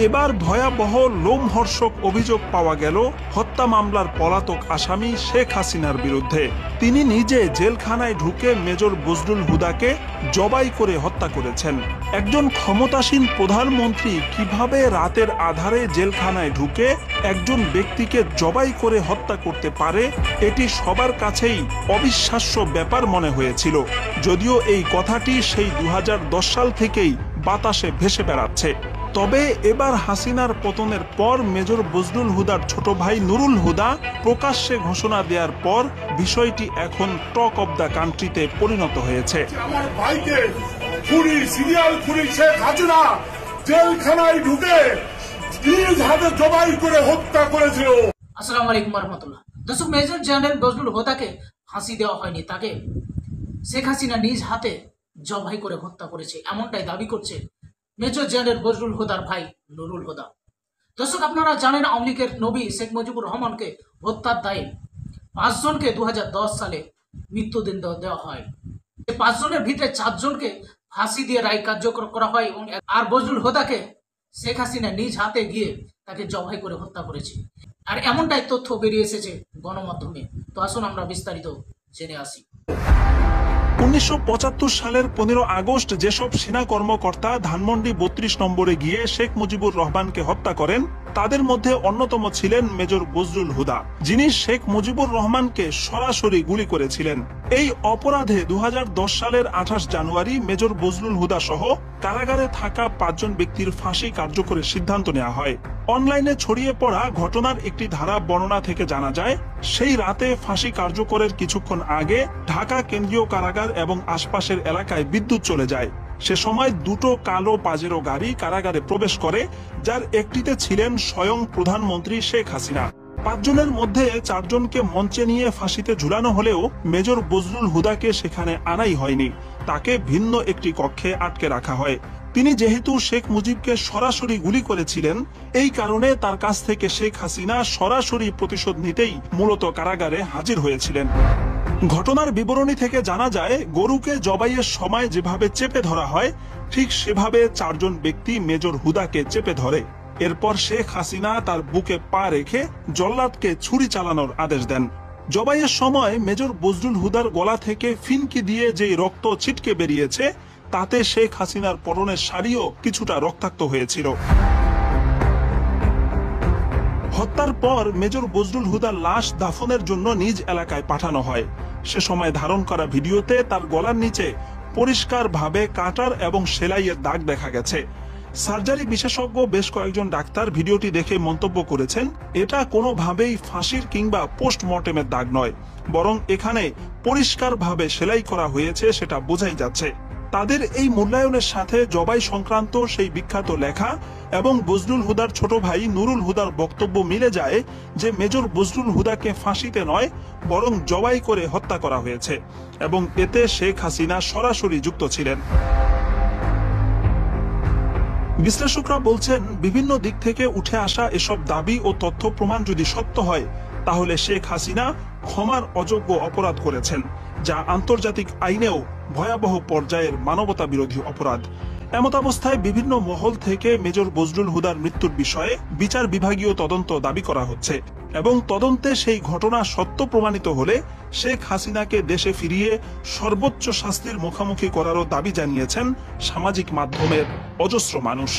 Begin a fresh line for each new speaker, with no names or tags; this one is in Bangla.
এবার ভয়াবহ লোমহর্ষক অভিযোগ পাওয়া গেল হত্যা মামলার পলাতক আসামি শেখ হাসিনার বিরুদ্ধে। তিনি নিজে জেলখানায় ঢুকে মেজর বজলুল হুদাকে জবাই করে হত্যা করেছেন। একজন ক্ষমতাসীন প্রধানমন্ত্রী কিভাবে রাতের আধারে জেলখানায় ঢুকে একজন ব্যক্তিকে জবাই করে হত্যা করতে পারে, এটি সবার কাছেই অবিশ্বাস্য ব্যাপার মনে হয়েছিল। যদিও এই কথাটি সেই 2010 সাল থেকেই বাতাসে ভেসে বেড়াচ্ছে। তবে এবার হাসিনার পতনের পর মেজর বজলুল হুদার ছোট ভাই নুরুল হুদা প্রকাশ্যে ঘোষণা দেওয়ার পর বিষয়টি এখন টক অব দ্য কান্ট্রিতে পরিণত হয়েছে।
আমার ভাইকে খুনি, সিরিয়াল খুনি শেখ হাসিনা জেলখানায় ঢুকে নিজ হাতে জবাই করে হত্যা করেছিল।
আসসালামু আলাইকুম রহমতুল্লাহ। দর্শক, মেজর জেনারেল বজলুল হুদাকে ফাঁসি দেওয়া হয়নি, তাকে শেখ হাসিনা নিজ হাতে জবাই করে হত্যা করেছে, এমনটাই দাবি করছে মেজর জেনারেল বজলুল হুদার ভাই নুরুল হুদা। দর্শক, আপনারা জানেন আওয়ামী লীগের নবী শেখ মুজিবুর রহমানকে হত্যার দায়ে 5 জনকে 2010 সালে মৃত্যুদণ্ড দেওয়া হয়। এই 5 জনের ভিতরে 4 জনকে ফাঁসি দিয়ে রায় কার্যকর করা হয় এবং আর বজলুল হুদাকে শেখ হাসিনা নিজ হাতে গিয়ে তাকে জবাই করে হত্যা করেছে। আর এমনটাই তথ্য বেরিয়ে এসেছে গণমাধ্যমে। তো আসুন আমরা বিস্তারিত জেনে আসি।
1975 সালের 15 আগস্ট যেসব সেনা কর্মকর্তা ধানমন্ডি 32 নম্বরে গিয়ে শেখ মুজিবুর রহমানকে হত্যা করেন, তাদের মধ্যে অন্যতম ছিলেন মেজর বজলুল হুদা, যিনি শেখ মুজিবুর রহমানকে সরাসরি গুলি করেছিলেন। এই অপরাধে 2010 সালের 28 জানুয়ারি মেজর বজলুল হুদা সহ কারাগারে থাকা 5 জন ব্যক্তির ফাঁসি কার্যকরের সিদ্ধান্ত নেওয়া হয়। অনলাইনে ছড়িয়ে পড়া ঘটনার একটি ধারা বর্ণনা থেকে জানা যায়, সেই রাতে ফাঁসি কার্যকরের কিছুক্ষণ আগে ঢাকা কেন্দ্রীয় কারাগার এবং আশপাশের এলাকায় বিদ্যুৎ চলে যায়। সে সময় দুটো কালো পাজেরো গাড়ি কারাগারে প্রবেশ করে, যার একটিতে ছিলেন স্বয়ং প্রধানমন্ত্রী শেখ হাসিনা। 5 জনের মধ্যে 4 জনকে মঞ্চে নিয়ে ফাঁসিতে ঝুলানো হলেও মেজর বজলুল হুদাকে সেখানে আনাই হয়নি। তাকে ভিন্ন একটি কক্ষে আটকে রাখা হয়। তিনি যেহেতু শেখ মুজিবকে সরাসরি গুলি করেছিলেন, এই কারণে তার কাছ থেকে শেখ হাসিনা সরাসরি প্রতিশোধ নিতেই মূলত কারাগারে হাজির হয়েছিলেন। ঘটনার বিবরণী থেকে জানা যায়, গরুকে জবাইয়ের সময় যেভাবে চেপে ধরা হয়, ঠিক সেভাবে 4 জন ব্যক্তি মেজর হুদাকে চেপে ধরে। এরপর শেখ হাসিনা তার বুকে পা রেখে জল্লাদকে ছুরি চালানোর আদেশ দেন। জবাইয়ের সময় মেজর বজলুল হুদার গলা থেকে ফিনকি দিয়ে যেই রক্ত ছিটকে বেরিয়েছে, তাতে শেখ হাসিনার পরনের শাড়িও কিছুটা রক্তাক্ত হয়েছিল। হত্যার পর মেজর বজলুল হুদার লাশ দাফনের জন্য নিজ এলাকায় পাঠানো হয়। সে সময় ধারণ করা ভিডিওতে তার গলার নিচে পরিষ্কারভাবে কাটার এবং সেলাইয়ের দাগ দেখা গেছে। সার্জারি বিশেষজ্ঞ বেশ কয়েকজন ডাক্তার ভিডিওটি দেখে মন্তব্য করেছেন, এটা কোনোভাবেই ফাঁসির কিংবা পোস্টমর্টেমের দাগ নয়, বরং এখানে পরিষ্কারভাবে সেলাই করা হয়েছে, সেটা বোঝাই যাচ্ছে। তাদের এই মূল্যায়নের সাথে জবাই সংক্রান্ত সেই বিখ্যাত লেখা এবং বজলুল হুদার ছোট ভাই নুরুল হুদার বক্তব্য মিলে যায় যে মেজর বজলুল হুদাকে ফাঁসিতে নয়, বরং জবাই করে হত্যা করা হয়েছে এবং এতে শেখ হাসিনা সরাসরি যুক্ত ছিলেন। বিশ্লেষকরা বলছেন, বিভিন্ন দিক থেকে উঠে আসা এসব দাবি ও তথ্য প্রমাণ যদি সত্য হয়, তাহলে শেখ হাসিনা ক্ষমার অযোগ্য অপরাধ করেছেন, যা আন্তর্জাতিক আইনেও ভয়াবহ পর্যায়ের মানবতা বিরোধী অপরাধ। এমতাবস্থায় বিভিন্ন মহল থেকে মেজর বজলুল হুদার মৃত্যুর বিষয়ে বিচার বিভাগীয় তদন্ত দাবি করা হচ্ছে এবং তদন্তে সেই ঘটনা সত্য প্রমাণিত হলে শেখ হাসিনাকে দেশে ফিরিয়ে সর্বোচ্চ শাস্তির মুখোমুখি করারও দাবি জানিয়েছেন সামাজিক মাধ্যমের অজস্র মানুষ।